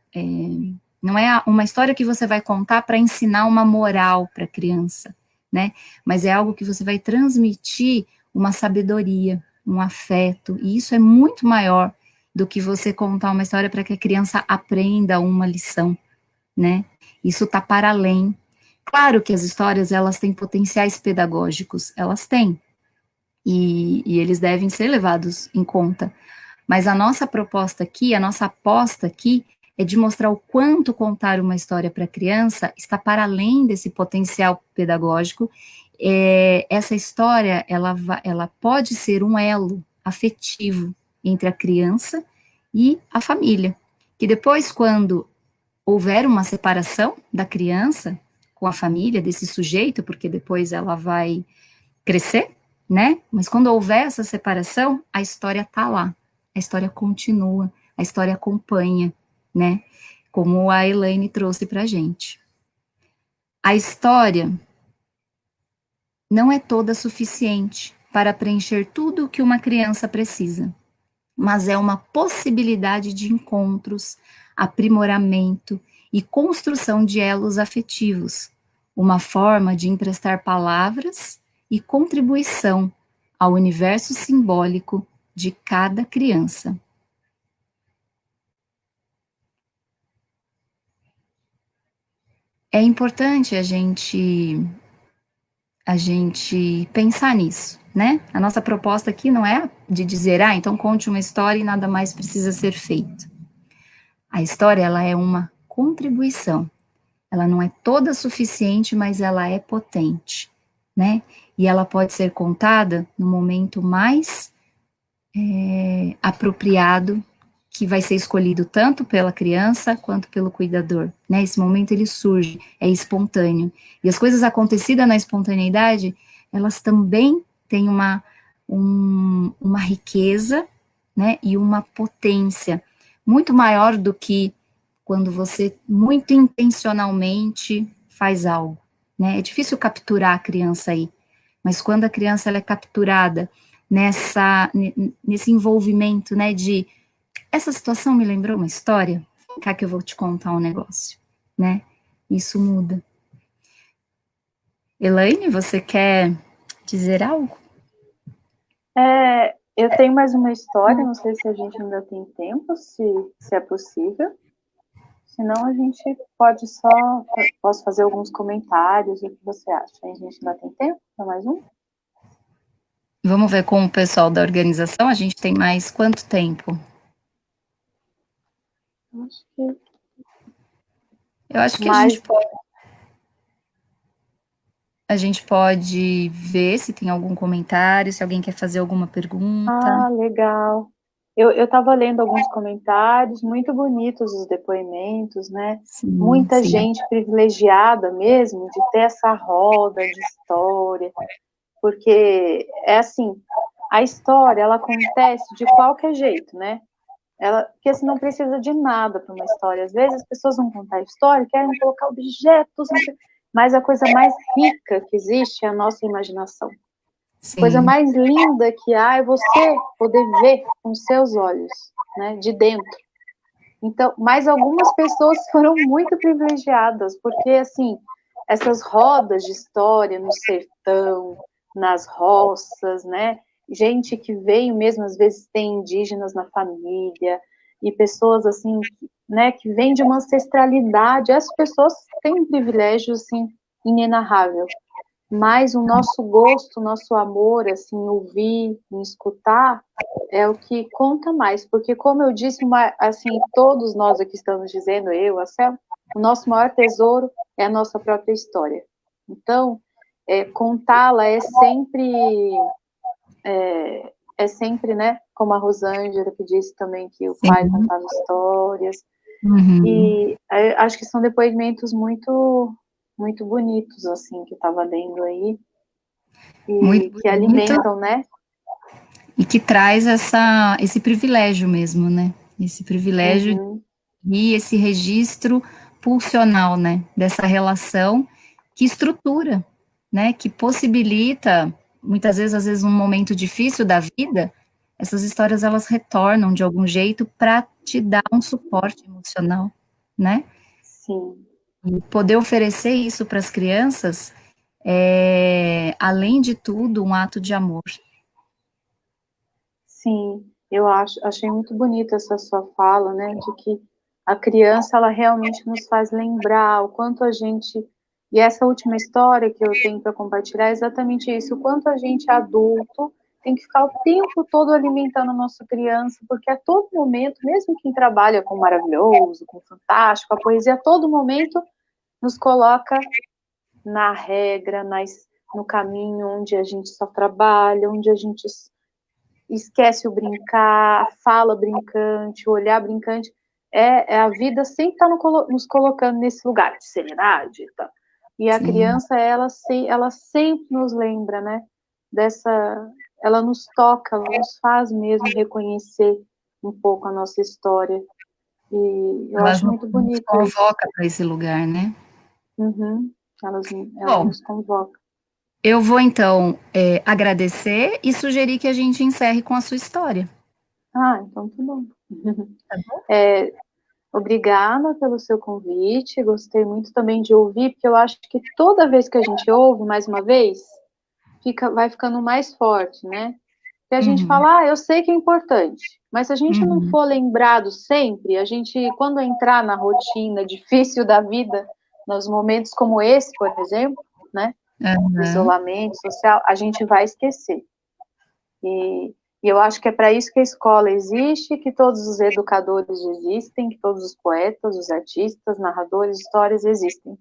não é uma história que você vai contar para ensinar uma moral para a criança, né? Mas é algo que você vai transmitir uma sabedoria, um afeto, e isso é muito maior do que você contar uma história para que a criança aprenda uma lição, né? Isso está para além. Claro que as histórias, elas têm potenciais pedagógicos, elas têm, e eles devem ser levados em conta, mas a nossa proposta aqui, a nossa aposta aqui, é de mostrar o quanto contar uma história para a criança está para além desse potencial pedagógico. Essa história, ela pode ser um elo afetivo entre a criança e a família, que depois, quando houver uma separação da criança com a família, desse sujeito, porque depois ela vai crescer, né? Mas quando houver essa separação, a história está lá, a história continua, a história acompanha, né? Como a Elaine trouxe para a gente. A história não é toda suficiente para preencher tudo o que uma criança precisa, mas é uma possibilidade de encontros, aprimoramento e construção de elos afetivos, uma forma de emprestar palavras e contribuição ao universo simbólico de cada criança. É importante a gente pensar nisso, né? A nossa proposta aqui não é de dizer, então conte uma história e nada mais precisa ser feito. A história, ela é uma contribuição. Ela não é toda suficiente, mas ela é potente, né? E ela pode ser contada no momento mais apropriado, que vai ser escolhido tanto pela criança quanto pelo cuidador, né? Esse momento ele surge, é espontâneo. E as coisas acontecidas na espontaneidade, elas também têm uma riqueza, né? E uma potência muito maior do que quando você muito intencionalmente faz algo, né? É difícil capturar a criança aí, mas quando a criança ela é capturada nesse envolvimento, né, de essa situação me lembrou uma história, vem cá que eu vou te contar um negócio, né? Isso muda. Elaine, você quer dizer algo? Eu tenho mais uma história, não sei se a gente ainda tem tempo, se é possível. Senão a gente pode posso fazer alguns comentários, o que você acha? A gente ainda tem tempo para mais um? Vamos ver com o pessoal da organização, a gente tem mais quanto tempo? Acho que Eu acho que mais... a gente pode ver se tem algum comentário, se alguém quer fazer alguma pergunta. Ah, legal. Eu estava lendo alguns comentários, muito bonitos os depoimentos, né? Sim, Muita sim. gente privilegiada mesmo de ter essa roda de história, porque é assim, a história ela acontece de qualquer jeito, né? Porque você não precisa de nada para uma história. Às vezes as pessoas vão contar a história, querem colocar objetos, mas a coisa mais rica que existe é a nossa imaginação. A coisa Sim. mais linda que há é você poder ver com seus olhos, né, de dentro. Então, mas algumas pessoas foram muito privilegiadas, porque assim, essas rodas de história no sertão, nas roças, né? Gente que veio mesmo, às vezes tem indígenas na família, e pessoas assim, né, que vêm de uma ancestralidade, essas pessoas têm um privilégio assim inenarrável. Mas o nosso gosto, o nosso amor, assim, ouvir, escutar, é o que conta mais, porque como eu disse, assim, todos nós aqui estamos dizendo, eu, a Cel, o nosso maior tesouro é a nossa própria história. Então, contá-la é sempre, né, como a Rosângela que disse também que o pai Sim. contava histórias, Uhum. e acho que são depoimentos muito, muito bonitos, assim, que estava lendo aí, Muito e que bonito. alimentam, né? E que traz esse privilégio mesmo, né? Esse privilégio Uhum. e esse registro pulsional, né? Dessa relação que estrutura, né? Que possibilita, muitas vezes, às vezes, um momento difícil da vida, essas histórias elas retornam de algum jeito para te dar um suporte emocional, né? Sim, E poder oferecer isso para as crianças é, além de tudo, um ato de amor. sim, achei muito bonita essa sua fala, né, de que a criança, ela realmente nos faz lembrar o quanto a gente, e essa última história que eu tenho para compartilhar é exatamente isso, o quanto a gente adulto tem que ficar o tempo todo alimentando a nossa criança, porque a todo momento, mesmo quem trabalha com maravilhoso, com fantástico, a poesia, a todo momento nos coloca na regra, no caminho onde a gente só trabalha, onde a gente esquece o brincar, a fala brincante, o olhar brincante. A vida sempre está nos colocando nesse lugar de seriedade. Tá? E a Sim. criança, ela sempre nos lembra, né? Ela nos toca, ela nos faz mesmo reconhecer um pouco a nossa história. E eu Elas acho nos muito bonito isso. convocam para esse lugar, né? Uhum. Ela Bom, nos convoca. Eu vou, então, agradecer e sugerir que a gente encerre com a sua história. Ah, então tá bom. Tá bom? É, obrigada pelo seu convite, gostei muito também de ouvir, porque eu acho que toda vez que a gente ouve, mais uma vez, vai ficando mais forte, né? E a gente Uhum, fala, eu sei que é importante, mas se a gente não uhum, for lembrado sempre, a gente, quando entrar na rotina difícil da vida, nos momentos como esse, por exemplo, né, de aham. isolamento social, a gente vai esquecer. E eu acho que é para isso que a escola existe, que todos os educadores existem, que todos os poetas, os artistas, narradores, histórias existem.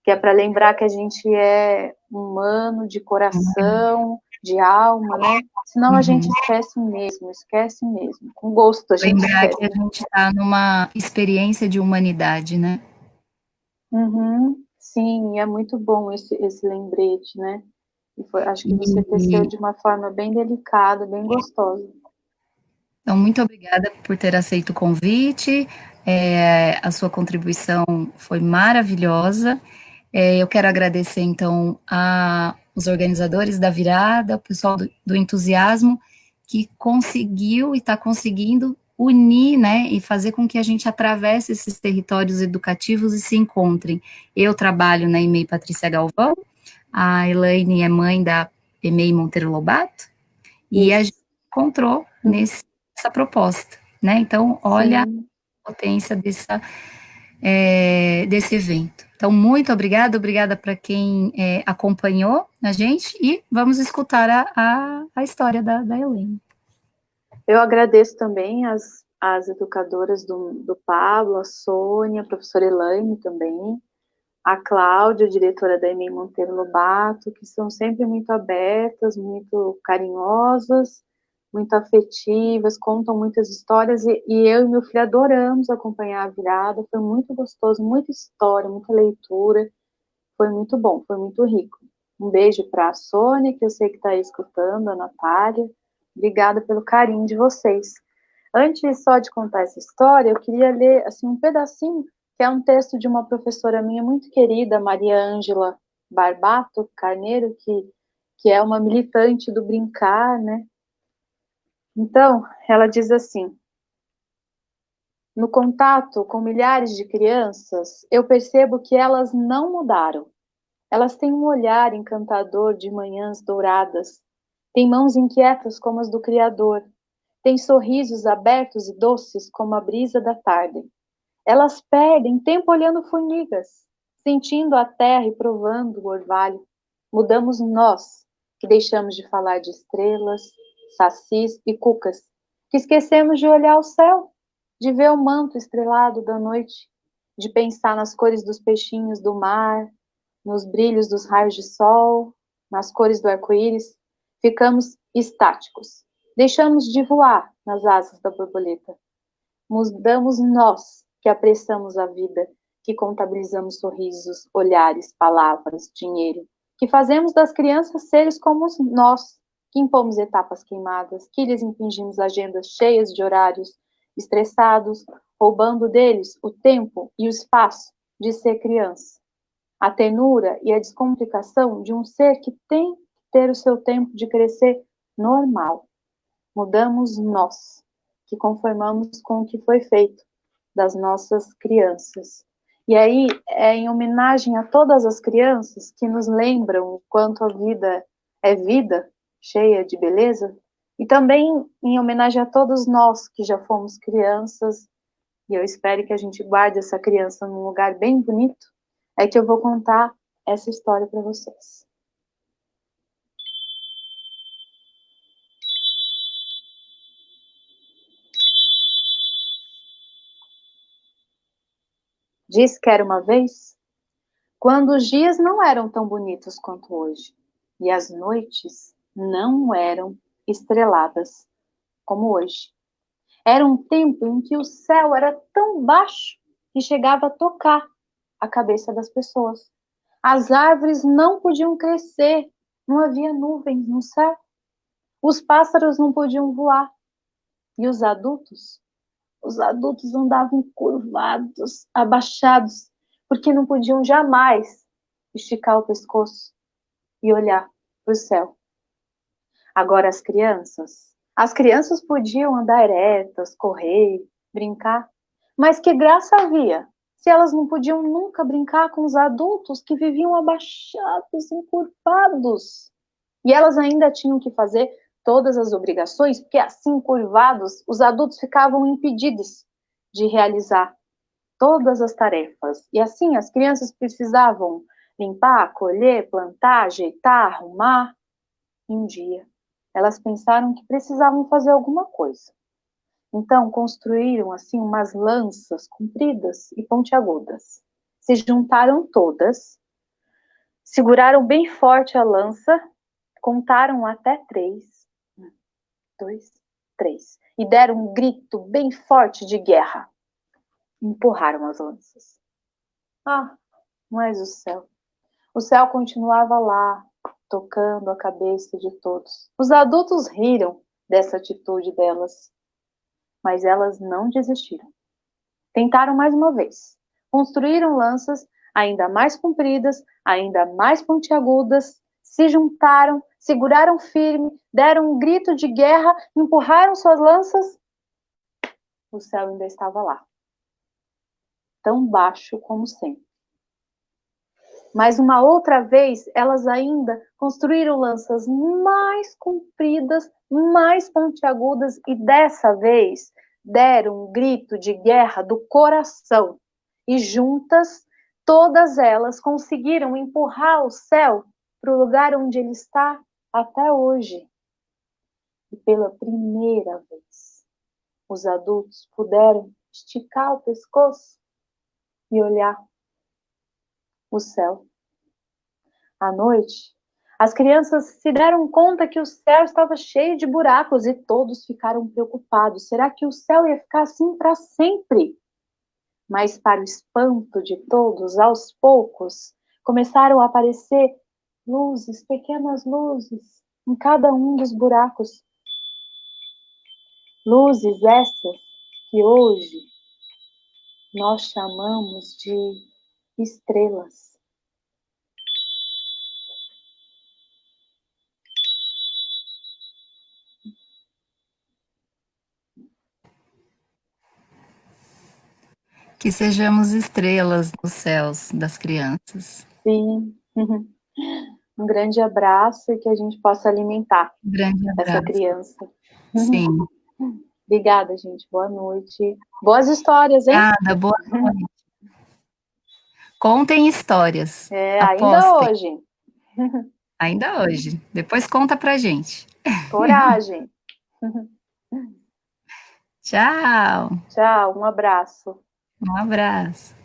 Que é para lembrar que a gente é humano, de coração, de alma, né? Senão a gente Uhum. esquece mesmo. Com gosto a gente Lembrar esquece. que a gente está numa experiência de humanidade, né? Uhum, sim, é muito bom esse lembrete, né? Acho que você teceu E, de uma forma bem delicada, bem gostosa. então, muito obrigada por ter aceito o convite. A sua contribuição foi maravilhosa. Eu quero agradecer, então, aos organizadores da virada, o pessoal do entusiasmo, que conseguiu e está conseguindo unir, né, e fazer com que a gente atravesse esses territórios educativos e se encontrem. Eu trabalho na EMEI Patrícia Galvão, a Elaine é mãe da EMEI Monteiro Lobato, e a gente Isso. encontrou nessa proposta, né? Então, olha Sim. a potência desse evento. Então, muito obrigada, obrigada para quem acompanhou a gente e vamos escutar a história da Helene. Eu agradeço também as educadoras do Pablo, a Sônia, a professora Elaine também, a Cláudia, diretora da EMEI Monteiro Lobato, que são sempre muito abertas, muito carinhosas, muito afetivas, contam muitas histórias, e eu e meu filho adoramos acompanhar a virada, foi muito gostoso, muita história, muita leitura, foi muito bom, foi muito rico. Um beijo para a Sônia, que eu sei que está aí escutando, a Natália, obrigada pelo carinho de vocês. Antes só de contar essa história, eu queria ler assim um pedacinho, que é um texto de uma professora minha muito querida, Maria Ângela Barbato Carneiro, que é uma militante do brincar, né? Então, ela diz assim: no contato com milhares de crianças, eu percebo que elas não mudaram. Elas têm um olhar encantador de manhãs douradas, têm mãos inquietas como as do Criador, têm sorrisos abertos e doces como a brisa da tarde. Elas perdem tempo olhando formigas, sentindo a terra e provando o orvalho. Mudamos nós, que deixamos de falar de estrelas, sacis e cucas, que esquecemos de olhar o céu, de ver o manto estrelado da noite, de pensar nas cores dos peixinhos do mar, nos brilhos dos raios de sol, nas cores do arco-íris. Ficamos estáticos. Deixamos de voar nas asas da borboleta. Mudamos nós, que apressamos a vida, que contabilizamos sorrisos, olhares, palavras, dinheiro, que fazemos das crianças seres como nós, que impomos etapas queimadas, que lhes impingimos agendas cheias de horários estressados, roubando deles o tempo e o espaço de ser criança. A ternura e a descomplicação de um ser que tem que ter o seu tempo de crescer normal. Mudamos nós, que conformamos com o que foi feito das nossas crianças. E aí, é em homenagem a todas as crianças que nos lembram o quanto a vida é vida, cheia de beleza, e também em homenagem a todos nós que já fomos crianças, e eu espero que a gente guarde essa criança num lugar bem bonito, é que eu vou contar essa história para vocês. Diz que era uma vez quando os dias não eram tão bonitos quanto hoje, e as noites não eram estreladas como hoje. Era um tempo em que o céu era tão baixo que chegava a tocar a cabeça das pessoas. As árvores não podiam crescer, não havia nuvens no céu. Os pássaros não podiam voar. E os adultos andavam curvados, abaixados, porque não podiam jamais esticar o pescoço e olhar. para o céu. Agora as crianças podiam andar eretas, correr, brincar, mas que graça havia se elas não podiam nunca brincar com os adultos que viviam abaixados, encurvados. E elas ainda tinham que fazer todas as obrigações, porque assim, curvados, os adultos ficavam impedidos de realizar todas as tarefas. E assim, as crianças precisavam limpar, colher, plantar, ajeitar, arrumar. E um dia, elas pensaram que precisavam fazer alguma coisa. Então, construíram assim umas lanças compridas e pontiagudas. Se juntaram todas, seguraram bem forte a lança, contaram até 3, 1, 2, 3, e deram um grito bem forte de guerra. Empurraram as lanças. Ah, mas o céu continuava lá, tocando a cabeça de todos. Os adultos riram dessa atitude delas, mas elas não desistiram. Tentaram mais uma vez. Construíram lanças ainda mais compridas, ainda mais pontiagudas, se juntaram, seguraram firme, deram um grito de guerra, empurraram suas lanças. O céu ainda estava lá, tão baixo como sempre. Mas uma outra vez, elas ainda construíram lanças mais compridas, mais pontiagudas, e dessa vez deram um grito de guerra do coração. E juntas, todas elas conseguiram empurrar o céu para o lugar onde ele está até hoje. E pela primeira vez, os adultos puderam esticar o pescoço e olhar o céu. À noite, as crianças se deram conta que o céu estava cheio de buracos e todos ficaram preocupados. Será que o céu ia ficar assim para sempre? Mas, para o espanto de todos, aos poucos, começaram a aparecer luzes, pequenas luzes, em cada um dos buracos. Luzes essas que hoje nós chamamos de estrelas. Que sejamos estrelas nos céus das crianças. Sim. Um grande abraço e que a gente possa alimentar Grande essa abraço. criança. Sim. Obrigada, gente. Boa noite. Boas histórias, hein? Nada, boa noite. Contem histórias. Ainda Apostem. hoje. Ainda hoje. Depois conta pra gente. Coragem. Tchau. Tchau, um abraço. Um abraço.